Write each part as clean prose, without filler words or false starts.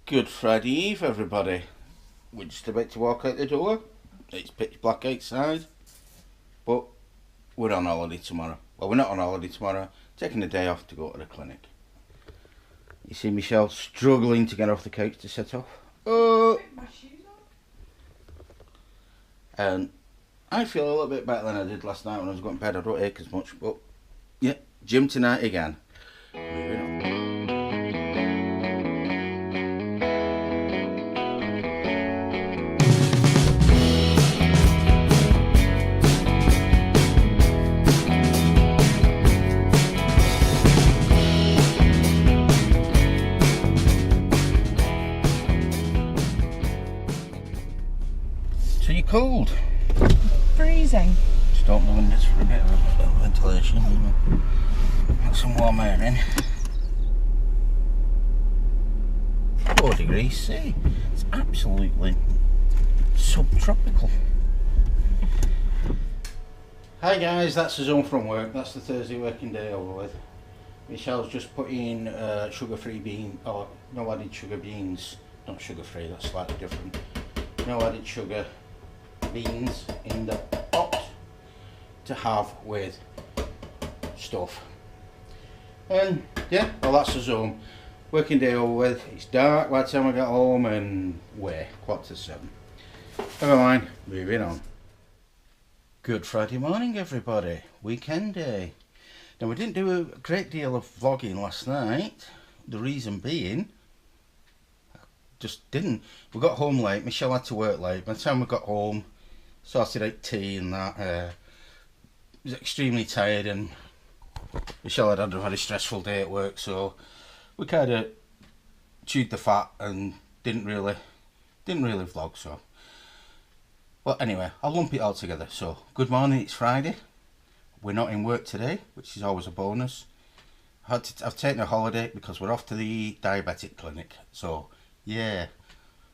Good Friday Eve, everybody. We're just about to walk out the door. It's pitch black outside, but we're on holiday tomorrow. Well, we're not on holiday tomorrow. Taking the day off to go to the clinic. You see Michelle struggling to get off the couch to set off. Oh! And I feel a little bit better than I did last night when I was going to bed. I don't ache as much, but yeah, gym tonight again. Moving on. So you're cold? Freezing. Just open the windows for a bit of ventilation. Get some warm air in. 4 degrees C. It's absolutely subtropical. Hi guys, that's the zone from work. That's the Thursday working day over with. Michelle's just put in sugar-free bean, or no added sugar beans. Not sugar-free, that's slightly different. No added sugar beans in the pot to have with stuff. And yeah, well, that's the zone. Working day over with. It's dark by the time I get home, and we're 7:15. Never mind, moving on. Good Friday morning, everybody. Weekend day. Now, we didn't do a great deal of vlogging last night. The reason being, just didn't. We got home late. Michelle had to work late. By the time we got home, sorted out tea and that, was extremely tired, and Michelle had a very stressful day at work, so we kind of chewed the fat and didn't really vlog. So, well, anyway, I'll lump it all together. So, good morning. It's Friday. We're not in work today, which is always a bonus. I've taken a holiday because we're off to the diabetic clinic. So, yeah.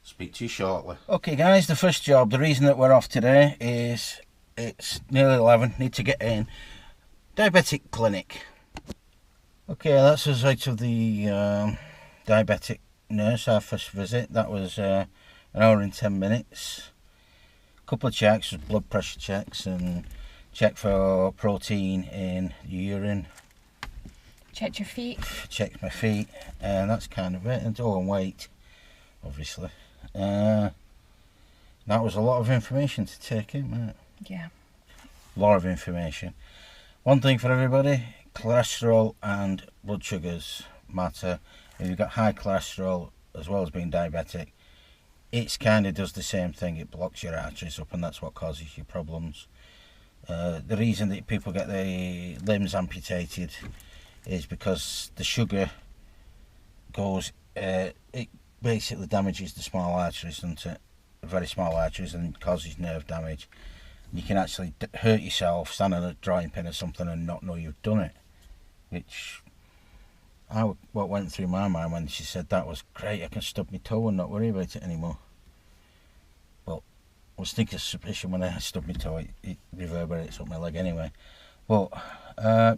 Speak to you shortly. Okay guys, the first job, the reason that we're off today is it's nearly 11, need to get in. Diabetic clinic. Okay, that's us out of the diabetic nurse, our first visit. That was an hour and 10 minutes. A couple of checks, blood pressure checks, and check for protein in the urine. Checked your feet. Checked my feet, and that's kind of it. And weight, obviously. That was a lot of information to take in, wasn't it? Yeah. A lot of information. One thing for everybody, cholesterol and blood sugars matter. If you've got high cholesterol as well as being diabetic, it kind of does the same thing. It blocks your arteries up, and that's what causes you problems. The reason that people get their limbs amputated is because the sugar goes, it basically damages the small arteries, doesn't it? Very small arteries, and causes nerve damage. You can actually hurt yourself, stand on a drawing pin or something, and not know you've done it. Which, what went through my mind when she said that was great, I can stub my toe and not worry about it anymore. Well, I was thinking of suspicion when I stubbed my toe, it reverberates up my leg anyway. But,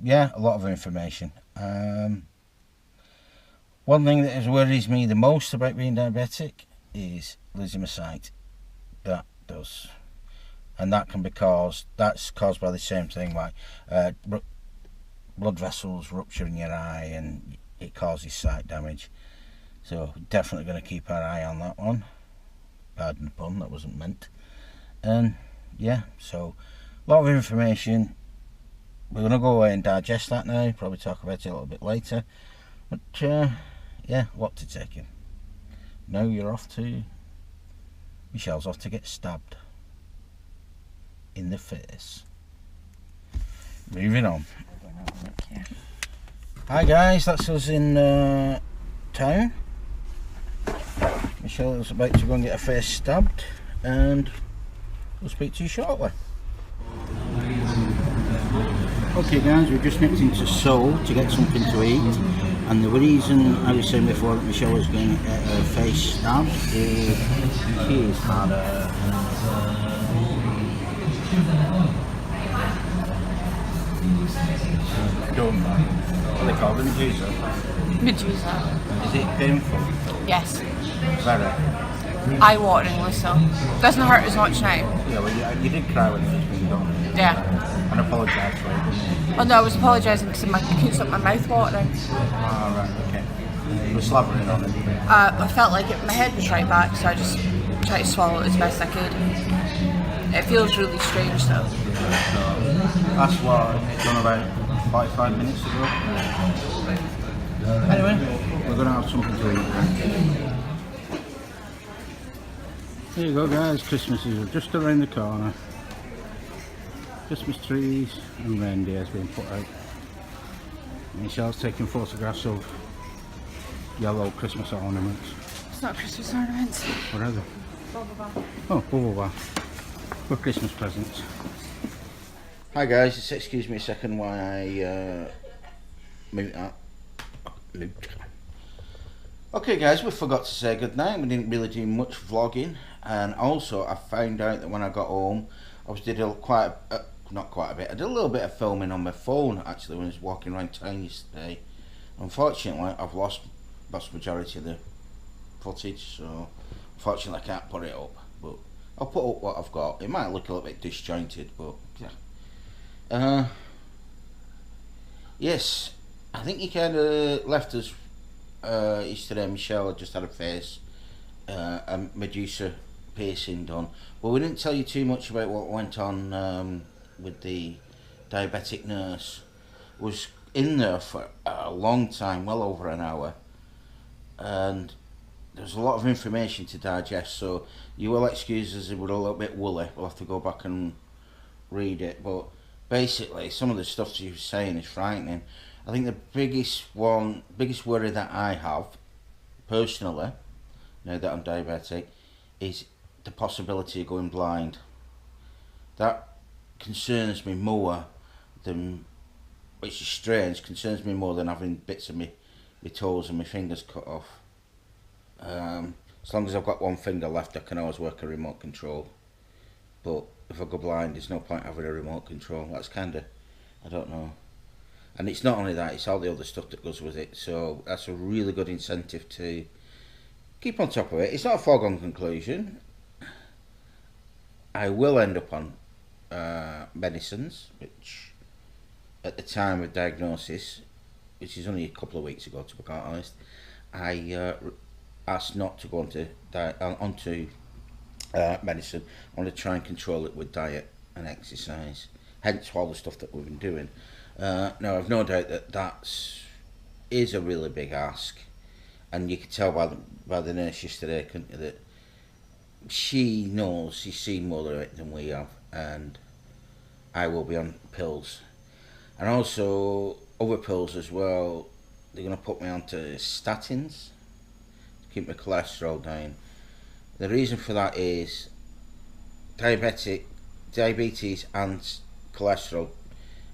yeah, a lot of information. One thing that worries me the most about being diabetic is losing my sight. That does. And that can be that's caused by the same thing, like blood vessels rupture in your eye, and it causes sight damage. So definitely going to keep our eye on that one. Pardon the pun, that wasn't meant. And yeah, so a lot of information. We're going to go away and digest that now, probably talk about it a little bit later. But yeah, a lot to take in. Now you're off to, Michelle's off to get stabbed in the face. Moving on. Hi guys, that's us in town. Michelle is about to go and get her face stabbed, and we'll speak to you shortly. Okay guys, we've just nipped into Seoul to get something to eat, and the reason I was saying before that Michelle was going to get her face stabbed is she's had Don't mind. What are they called? The medusa? Medusa. Is it painful? Yes. Very. Eye-watering, so doesn't hurt as much now. Yeah, well, you did cry when it was being done. Yeah. And apologise for it, didn't you? Oh no, I was apologising because I couldn't stop my mouth watering. Ah, right, okay. You were slabbering on it. I felt like it, my head was right back, so I just tried to swallow it as best I could. It feels really strange though. That's what it's done about 45 minutes ago. Anyway, we're going to have something to eat. There you go guys, Christmas is just around the corner. Christmas trees and reindeers being put out. Michelle's taking photographs of yellow Christmas ornaments. It's not Christmas ornaments. What are they? Bubble bath. Oh, bubble bath. For Christmas presents. Hi guys, just excuse me a second while I mute that. Mute. Okay guys, we forgot to say goodnight. We didn't really do much vlogging, and also I found out that when I got home I did not quite a bit, I did a little bit of filming on my phone actually when I was walking around town yesterday. Unfortunately I've lost majority of the footage, so unfortunately I can't put it up, but I'll put up what I've got. It might look a little bit disjointed, but yeah. Yes, I think you kind of left us yesterday. Michelle had just had a face a medusa piercing done, but we didn't tell you too much about what went on with the diabetic nurse. Was in there for a long time, well over an hour, and there's a lot of information to digest, so you will excuse us if we're a little bit woolly. We'll have to go back and read it, but basically some of the stuff she was saying is frightening. I think the biggest worry that I have personally, now that I'm diabetic, is the possibility of going blind. That concerns me more than, which is strange, concerns me more than having bits of my toes and my fingers cut off. As long as I've got one finger left, I can always work a remote control. But if I go blind, there's no point having a remote control. That's kinda, I don't know. And it's not only that, it's all the other stuff that goes with it. So that's a really good incentive to keep on top of it. It's not a foregone conclusion. I will end up on medicines, which at the time of diagnosis, which is only a couple of weeks ago to be quite honest, I asked not to go onto medicine. I want to try and control it with diet and exercise, hence all the stuff that we've been doing. Now I've no doubt that is a really big ask, and you could tell by the nurse yesterday, couldn't you, that she knows, she's seen more of it than we have, and I will be on pills, and also other pills as well. They're going to put me onto statins to keep my cholesterol down. The reason for that is diabetes and cholesterol,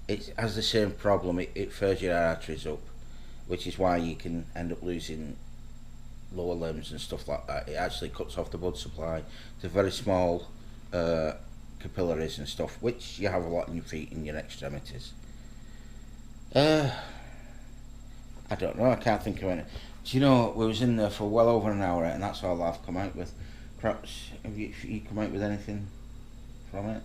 it has the same problem. It furs your arteries up, which is why you can end up losing lower limbs and stuff like that. It actually cuts off the blood supply to very small capillaries and stuff, which you have a lot in your feet and your extremities. I don't know, I can't think of any. Do you know, we was in there for well over an hour and that's all I've come out with. Perhaps, have you come out with anything from it?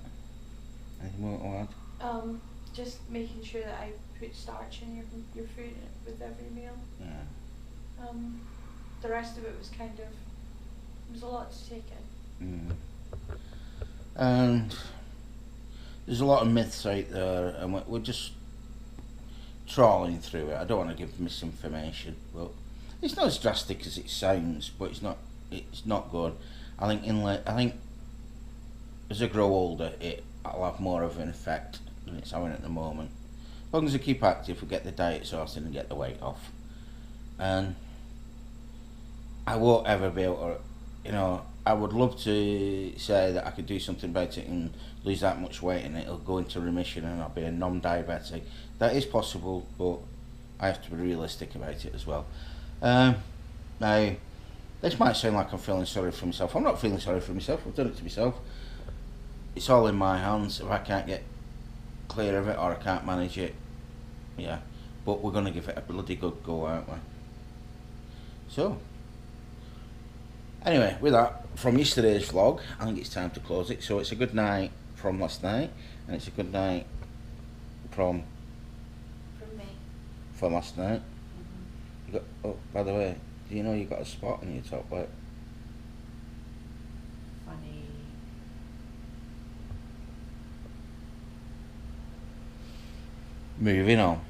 Anything more to add? Just making sure that I put starch in your food with every meal. Yeah. The rest of it was it was a lot to take in. And there's a lot of myths out there, and we're just trawling through it. I don't want to give misinformation, but it's not as drastic as it sounds, but it's not good. I think as I grow older, I'll have more of an effect than it's having at the moment. As long as I keep active, we get the diet sorted and get the weight off. And I won't ever be able to, I would love to say that I could do something about it and lose that much weight and it'll go into remission and I'll be a non-diabetic. That is possible, but I have to be realistic about it as well. Now, this might sound like I'm feeling sorry for myself. I'm not feeling sorry for myself. I've done it to myself. It's all in my hands. If I can't get clear of it or I can't manage it, Yeah, but we're gonna give it a bloody good go, aren't we? So, anyway, with that, from yesterday's vlog, I think it's time to close it. So it's a good night from last night, and it's a good night from me. last night. You got, oh, by the way, do you know you got a spot on your top lip? Funny. Moving on.